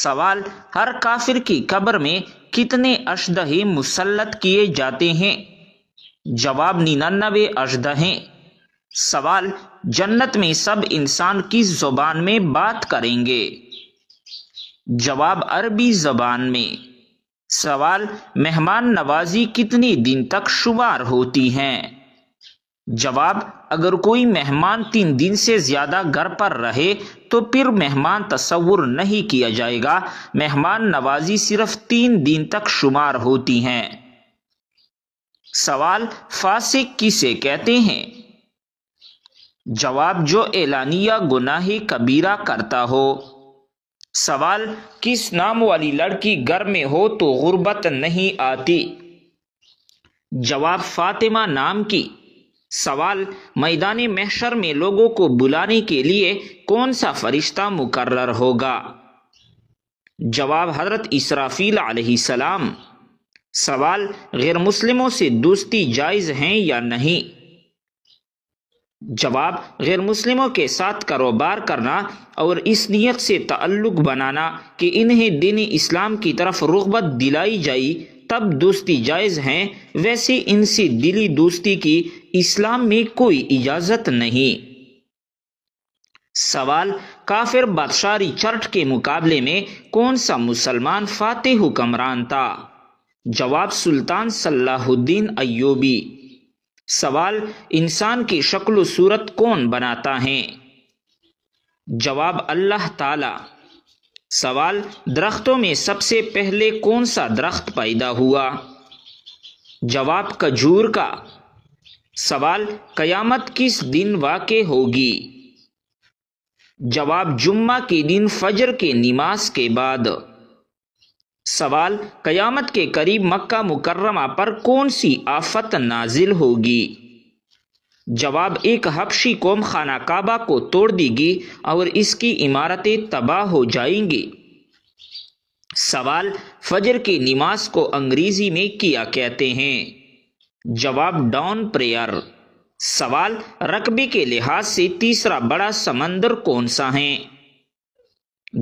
سوال: ہر کافر کی قبر میں کتنے اشدہے مسلط کیے جاتے ہیں؟ جواب: 99 اشدہے۔ سوال: جنت میں سب انسان کس زبان میں بات کریں گے؟ جواب: عربی زبان میں۔ سوال: مہمان نوازی کتنے دن تک شمار ہوتی ہے؟ جواب: اگر کوئی مہمان 3 دن سے زیادہ گھر پر رہے تو پھر مہمان تصور نہیں کیا جائے گا، مہمان نوازی صرف 3 دن تک شمار ہوتی ہے۔ سوال: فاسق کسے کہتے ہیں؟ جواب: جو اعلانیہ گناہ کبیرہ کرتا ہو۔ سوال: کس نام والی لڑکی گھر میں ہو تو غربت نہیں آتی؟ جواب: فاطمہ نام کی۔ سوال: میدان محشر میں لوگوں کو بلانے کے لیے کون سا فرشتہ مقرر ہوگا؟ جواب: حضرت اسرافیل علیہ السلام۔ سوال: غیر مسلموں سے دوستی جائز ہے یا نہیں؟ جواب: غیر مسلموں کے ساتھ کاروبار کرنا اور اس نیت سے تعلق بنانا کہ انہیں دین اسلام کی طرف رغبت دلائی جائے تب دوستی جائز ہے، ویسے ان سے دلی دوستی کی اسلام میں کوئی اجازت نہیں۔ سوال: کافر بادشاہ رچرڈ کے مقابلے میں کون سا مسلمان فاتح حکمران تھا؟ جواب: سلطان صلاح الدین ایوبی۔ سوال: انسان کی شکل و صورت کون بناتا ہے؟ جواب: اللہ تعالی۔ سوال: درختوں میں سب سے پہلے کون سا درخت پیدا ہوا؟ جواب: کھجور کا۔ سوال: قیامت کس دن واقع ہوگی؟ جواب: جمعہ کے دن فجر کے نماز کے بعد۔ سوال: قیامت کے قریب مکہ مکرمہ پر کون سی آفت نازل ہوگی؟ جواب: ایک حبشی قوم خانہ کعبہ کو توڑ دے گی اور اس کی عمارتیں تباہ ہو جائیں گی۔ سوال: فجر کی نماز کو انگریزی میں کیا کہتے ہیں؟ جواب: ڈاون پریئر۔ سوال: رقبے کے لحاظ سے تیسرا بڑا سمندر کون سا ہے؟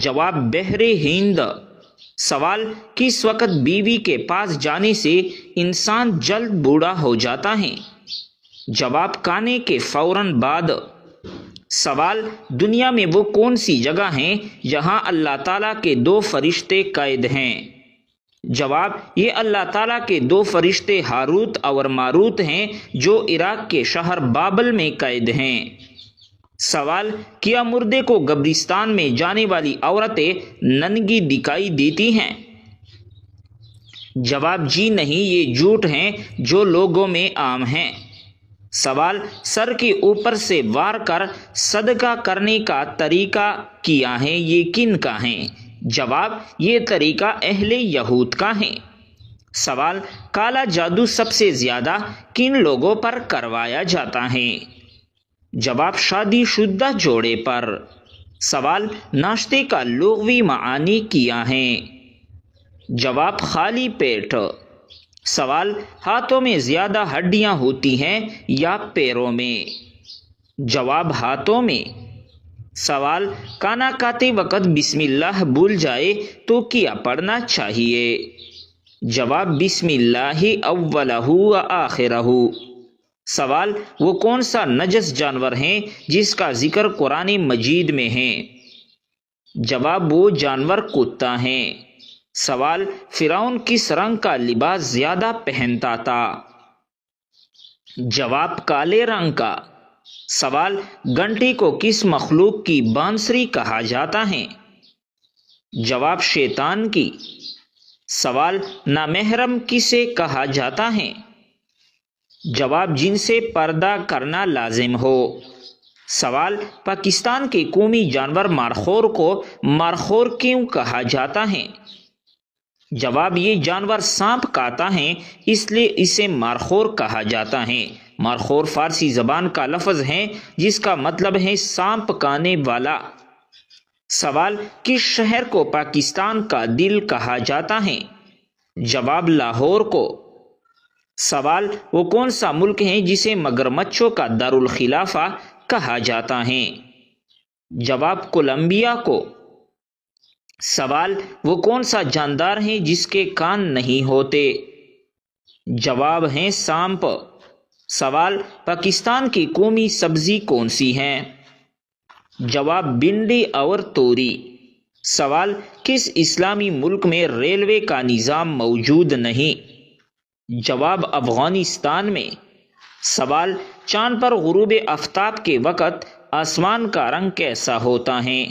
جواب: بحر ہند۔ سوال: کس وقت بیوی کے پاس جانے سے انسان جلد بوڑھا ہو جاتا ہے؟ جواب: کھانے کے فوراً بعد۔ سوال: دنیا میں وہ کون سی جگہ ہیں جہاں اللہ تعالیٰ کے 2 فرشتے قید ہیں؟ جواب: یہ اللہ تعالیٰ کے 2 فرشتے ہاروت اور ماروت ہیں جو عراق کے شہر بابل میں قید ہیں۔ سوال: کیا مردے کو قبرستان میں جانے والی عورتیں ننگی دکھائی دیتی ہیں؟ جواب: جی نہیں، یہ جھوٹ ہیں جو لوگوں میں عام ہیں۔ سوال: سر کے اوپر سے وار کر صدقہ کرنے کا طریقہ کیا ہے، یہ کن کا ہے؟ جواب: یہ طریقہ اہل یہود کا ہے۔ سوال: کالا جادو سب سے زیادہ کن لوگوں پر کروایا جاتا ہے؟ جواب: شادی شدہ جوڑے پر۔ سوال: ناشتے کا لغوی معنی کیا ہے؟ جواب: خالی پیٹ۔ سوال: ہاتھوں میں زیادہ ہڈیاں ہوتی ہیں یا پیروں میں؟ جواب: ہاتھوں میں۔ سوال: کھانا کھاتے وقت بسم اللہ بھول جائے تو کیا پڑھنا چاہیے؟ جواب: بسم اللہ اولہ و آخرہ۔ سوال: وہ کون سا نجس جانور ہے جس کا ذکر قرآن مجید میں ہے؟ جواب: وہ جانور کتا ہے۔ سوال: فرعون کس رنگ کا لباس زیادہ پہنتا تھا؟ جواب: کالے رنگ کا۔ سوال: گھنٹی کو کس مخلوق کی بانسری کہا جاتا ہے؟ جواب: شیطان کی۔ سوال: نامحرم کسے کہا جاتا ہے؟ جواب: جن سے پردہ کرنا لازم ہو۔ سوال: پاکستان کے قومی جانور مارخور کو مارخور کیوں کہا جاتا ہے؟ جواب: یہ جانور سانپ کھاتا ہے اس لیے اسے مارخور کہا جاتا ہے۔ مارخور فارسی زبان کا لفظ ہے جس کا مطلب ہے سانپ کھانے والا۔ سوال: کس شہر کو پاکستان کا دل کہا جاتا ہے؟ جواب: لاہور کو۔ سوال: وہ کون سا ملک ہے جسے مگرمچھوں کا دارالخلافہ کہا جاتا ہے؟ جواب: کولمبیا کو۔ سوال، وہ کون سا جاندار ہے جس کے کان نہیں ہوتے؟ جواب ہے سانپ۔ سوال، پاکستان کی قومی سبزی کون سی ہے؟ جواب بھنڈی اور توری۔ سوال، کس اسلامی ملک میں ریلوے کا نظام موجود نہیں؟ جواب افغانستان میں۔ سوال، چاند پر غروب آفتاب کے وقت آسمان کا رنگ کیسا ہوتا ہے؟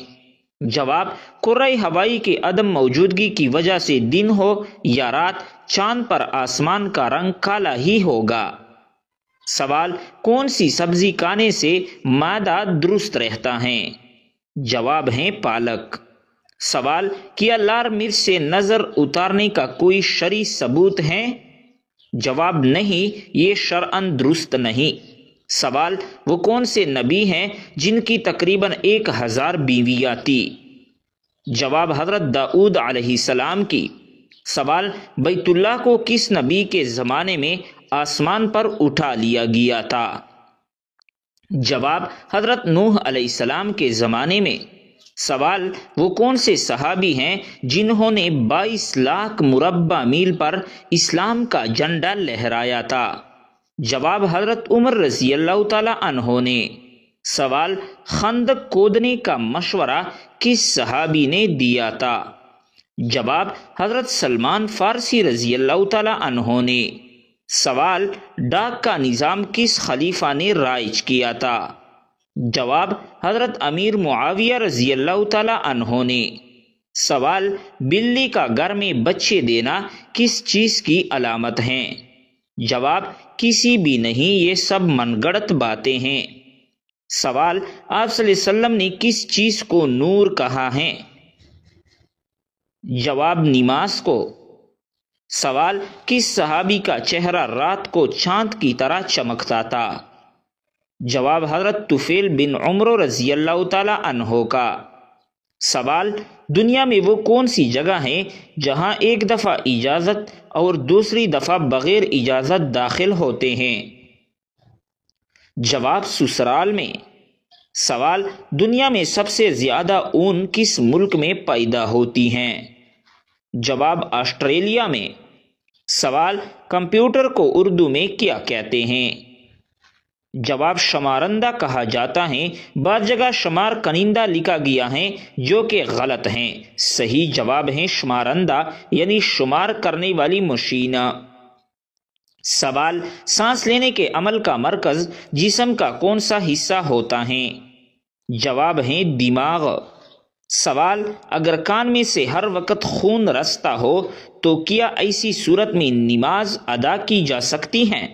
جواب، کرۂ ہوائی کی عدم موجودگی کی وجہ سے دن ہو یا رات، چاند پر آسمان کا رنگ کالا ہی ہوگا۔ سوال، کون سی سبزی کھانے سے معدہ درست رہتا ہے؟ جواب ہے پالک۔ سوال، کیا لال مرچ سے نظر اتارنے کا کوئی شرعی ثبوت ہے؟ جواب نہیں، یہ شرعاً درست نہیں۔ سوال، وہ کون سے نبی ہیں جن کی تقریباً 1000 بیویاں تھیں؟ جواب حضرت داؤد علیہ السلام کی۔ سوال، بیت اللہ کو کس نبی کے زمانے میں آسمان پر اٹھا لیا گیا تھا؟ جواب حضرت نوح علیہ السلام کے زمانے میں۔ سوال، وہ کون سے صحابی ہیں جنہوں نے 22 لاکھ مربع میل پر اسلام کا جھنڈا لہرایا تھا؟ جواب حضرت عمر رضی اللہ تعالی عنہ نے۔ سوال، خندق کھودنے کا مشورہ کس صحابی نے دیا تھا؟ جواب حضرت سلمان فارسی رضی اللہ تعالی عنہ نے۔ سوال، ڈاک کا نظام کس خلیفہ نے رائج کیا تھا؟ جواب حضرت امیر معاویہ رضی اللہ تعالی عنہ نے۔ سوال، بلی کا گھر میں بچے دینا کس چیز کی علامت ہے؟ جواب کسی بھی نہیں، یہ سب من گڑت باتیں ہیں۔ سوال، آپ صلی اللہ علیہ وسلم نے کس چیز کو نور کہا ہے؟ جواب نماز کو۔ سوال، کس صحابی کا چہرہ رات کو چاند کی طرح چمکتا تھا؟ جواب حضرت طفیل بن عمرو رضی اللہ تعالی عنہ کا۔ سوال، دنیا میں وہ کون سی جگہ ہے جہاں ایک دفعہ اجازت اور دوسری دفعہ بغیر اجازت داخل ہوتے ہیں؟ جواب سسرال میں۔ سوال، دنیا میں سب سے زیادہ اون کس ملک میں پیدا ہوتی ہیں؟ جواب آسٹریلیا میں۔ سوال، کمپیوٹر کو اردو میں کیا کہتے ہیں؟ جواب شمارندہ کہا جاتا ہے۔ بعض جگہ شمار کنندہ لکھا گیا ہے جو کہ غلط ہیں۔ صحیح جواب ہے شمارندہ، یعنی شمار کرنے والی مشین۔ سوال، سانس لینے کے عمل کا مرکز جسم کا کون سا حصہ ہوتا ہے؟ جواب ہے دماغ۔ سوال، اگر کان میں سے ہر وقت خون رستا ہو تو کیا ایسی صورت میں نماز ادا کی جا سکتی ہے؟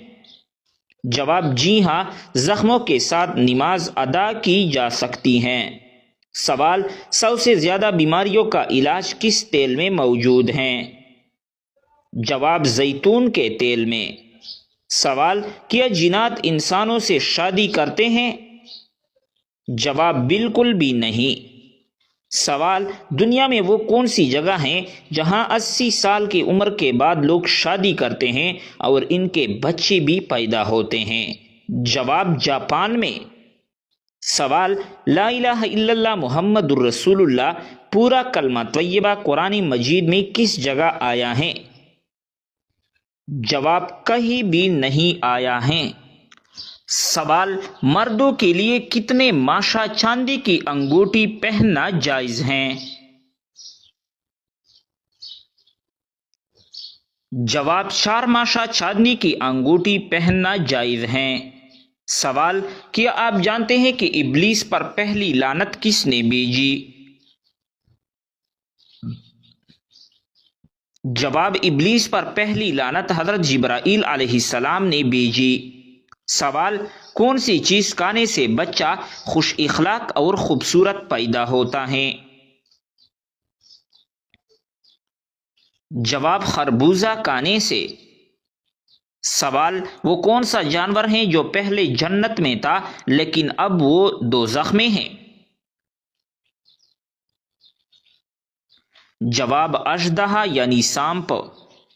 جواب جی ہاں، زخموں کے ساتھ نماز ادا کی جا سکتی ہیں۔ سوال، 100 سے زیادہ بیماریوں کا علاج کس تیل میں موجود ہیں؟ جواب زیتون کے تیل میں۔ سوال، کیا جنات انسانوں سے شادی کرتے ہیں؟ جواب بالکل بھی نہیں۔ سوال، دنیا میں وہ کون سی جگہ ہیں جہاں 80 سال کی عمر کے بعد لوگ شادی کرتے ہیں اور ان کے بچے بھی پیدا ہوتے ہیں؟ جواب جاپان میں۔ سوال، لا الہ الا اللہ محمد الرسول اللہ پورا کلمہ طیبہ قرآن مجید میں کس جگہ آیا ہے؟ جواب کہیں بھی نہیں آیا ہے۔ سوال، مردوں کے لیے کتنے ماشا چاندی کی انگوٹھی پہننا جائز ہیں؟ جواب 4 ماشا چاندی کی انگوٹھی پہننا جائز ہیں۔ سوال، کیا آپ جانتے ہیں کہ ابلیس پر پہلی لعنت کس نے بھیجی؟ جواب ابلیس پر پہلی لعنت حضرت جبرائیل علیہ السلام نے بھیجی۔ سوال، کون سی چیز کھانے سے بچہ خوش اخلاق اور خوبصورت پیدا ہوتا ہے؟ جواب خربوزہ کھانے سے۔ سوال، وہ کون سا جانور ہے جو پہلے جنت میں تھا لیکن اب وہ دوزخ میں ہے؟ جواب اژدہا یعنی سانپ۔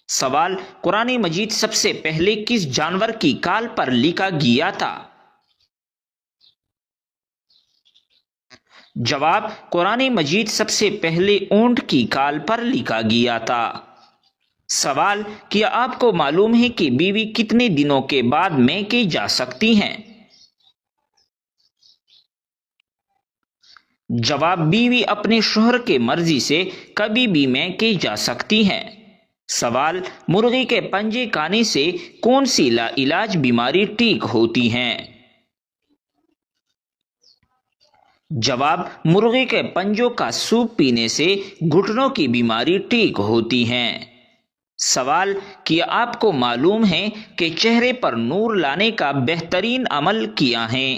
سوال، قرآن مجید سب سے پہلے کس جانور کی کال پر لکھا گیا تھا؟ جواب: قرآن مجید سب سے پہلے اونٹ کی کال پر لکھا گیا تھا۔ سوال: کیا آپ کو معلوم ہے کہ بیوی کتنے دنوں کے بعد میکے جا سکتی ہیں؟ جواب: بیوی اپنے شوہر کے مرضی سے کبھی بھی میکے جا سکتی ہیں۔ سوال: مرغی کے پنجے کھانے سے کون سی لا علاج بیماری ٹھیک ہوتی ہیں؟ جواب: مرغی کے پنجوں کا سوپ پینے سے گھٹنوں کی بیماری ٹھیک ہوتی ہیں۔ سوال: کیا آپ کو معلوم ہے کہ چہرے پر نور لانے کا بہترین عمل کیا ہے؟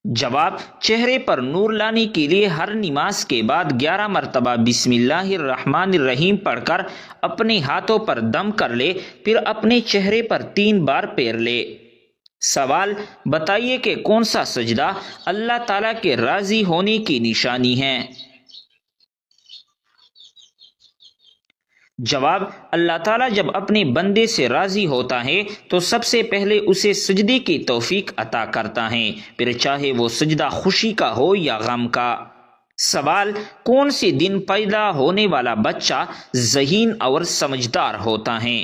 جواب: چہرے پر نور لانے کے لیے ہر نماز کے بعد 11 مرتبہ بسم اللہ الرحمن الرحیم پڑھ کر اپنے ہاتھوں پر دم کر لے، پھر اپنے چہرے پر 3 بار پھیر لے۔ سوال: بتائیے کہ کون سا سجدہ اللہ تعالیٰ کے راضی ہونے کی نشانی ہے؟ جواب: اللہ تعالیٰ جب اپنے بندے سے راضی ہوتا ہے تو سب سے پہلے اسے سجدے کی توفیق عطا کرتا ہے، پھر چاہے وہ سجدہ خوشی کا ہو یا غم کا۔ سوال: کون سے دن پیدا ہونے والا بچہ ذہین اور سمجھدار ہوتا ہے؟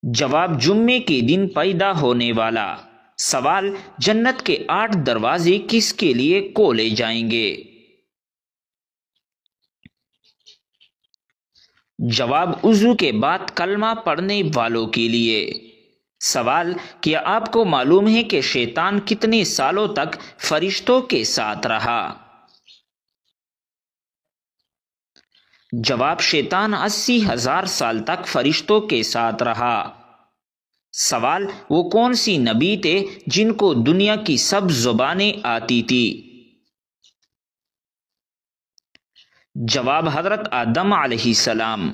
جواب: جمعے کے دن پیدا ہونے والا۔ سوال: جنت کے 8 دروازے کس کے لیے کھولے جائیں گے؟ جواب: وضو کے بعد کلمہ پڑھنے والوں کے لیے۔ سوال: کیا آپ کو معلوم ہے کہ شیطان کتنے سالوں تک فرشتوں کے ساتھ رہا؟ جواب: شیطان 80,000 سال تک فرشتوں کے ساتھ رہا۔ سوال: وہ کون سی نبی تھے جن کو دنیا کی سب زبانیں آتی تھی؟ جواب: حضرت آدم علیہ السلام۔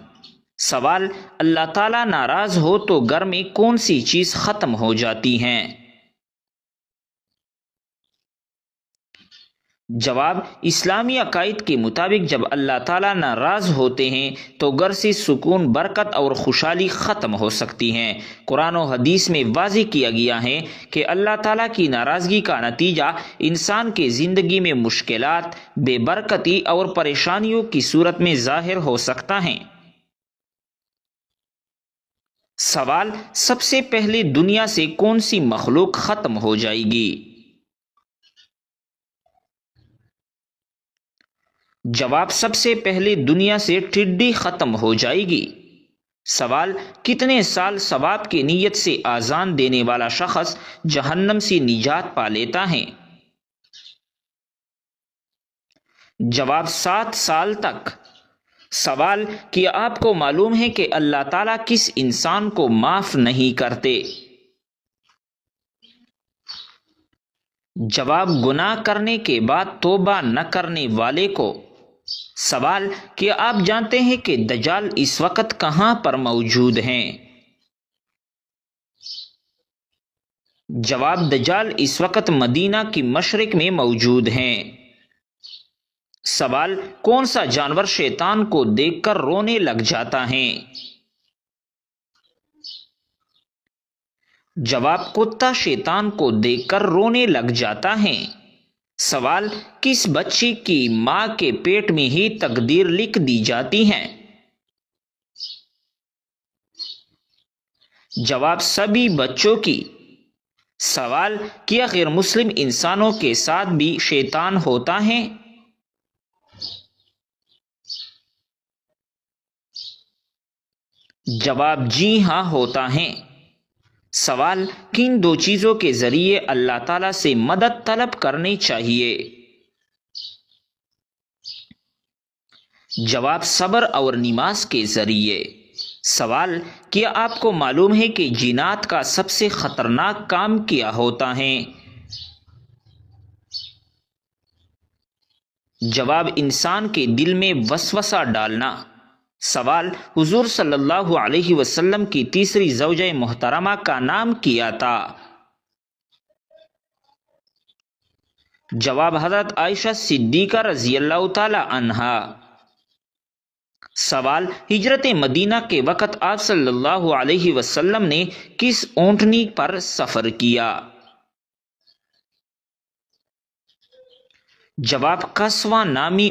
سوال: اللہ تعالیٰ ناراض ہو تو گھر میں کون سی چیز ختم ہو جاتی ہیں؟ جواب: اسلامی عقائد کے مطابق جب اللہ تعالیٰ ناراض ہوتے ہیں تو گھر سے سکون، برکت اور خوشحالی ختم ہو سکتی ہیں۔ قرآن و حدیث میں واضح کیا گیا ہے کہ اللہ تعالیٰ کی ناراضگی کا نتیجہ انسان کی زندگی میں مشکلات، بے برکتی اور پریشانیوں کی صورت میں ظاہر ہو سکتا ہے۔ سوال: سب سے پہلے دنیا سے کون سی مخلوق ختم ہو جائے گی؟ جواب: سب سے پہلے دنیا سے ٹڈی ختم ہو جائے گی۔ سوال: کتنے سال ثواب کی نیت سے اذان دینے والا شخص جہنم سے نجات پا لیتا ہے؟ جواب: 7 سال تک۔ سوال: کیا آپ کو معلوم ہے کہ اللہ تعالیٰ کس انسان کو معاف نہیں کرتے؟ جواب: گناہ کرنے کے بعد توبہ نہ کرنے والے کو۔ سوال: کیا آپ جانتے ہیں کہ دجال اس وقت کہاں پر موجود ہیں؟ جواب: دجال اس وقت مدینہ کی مشرق میں موجود ہیں۔ سوال: کون سا جانور شیطان کو دیکھ کر رونے لگ جاتا ہے؟ جواب: کتا شیطان کو دیکھ کر رونے لگ جاتا ہے۔ سوال: کس بچے کی ماں کے پیٹ میں ہی تقدیر لکھ دی جاتی ہے؟ جواب: سبھی بچوں کی۔ سوال: کیا غیر مسلم انسانوں کے ساتھ بھی شیطان ہوتا ہے؟ جواب: جی ہاں ہوتا ہے۔ سوال: کن 2 چیزوں کے ذریعے اللہ تعالیٰ سے مدد طلب کرنی چاہیے؟ جواب: صبر اور نماز کے ذریعے۔ سوال: کیا آپ کو معلوم ہے کہ جنات کا سب سے خطرناک کام کیا ہوتا ہے؟ جواب: انسان کے دل میں وسوسہ ڈالنا۔ سوال: حضور صلی اللہ علیہ وسلم کی تیسری زوجہ محترمہ کا نام کیا تھا؟ جواب: حضرت عائشہ صدیقہ رضی اللہ تعالی عنہا۔ سوال، ہجرت مدینہ کے وقت آپ صلی اللہ علیہ وسلم نے کس اونٹنی پر سفر کیا؟ جواب، قصوہ نامی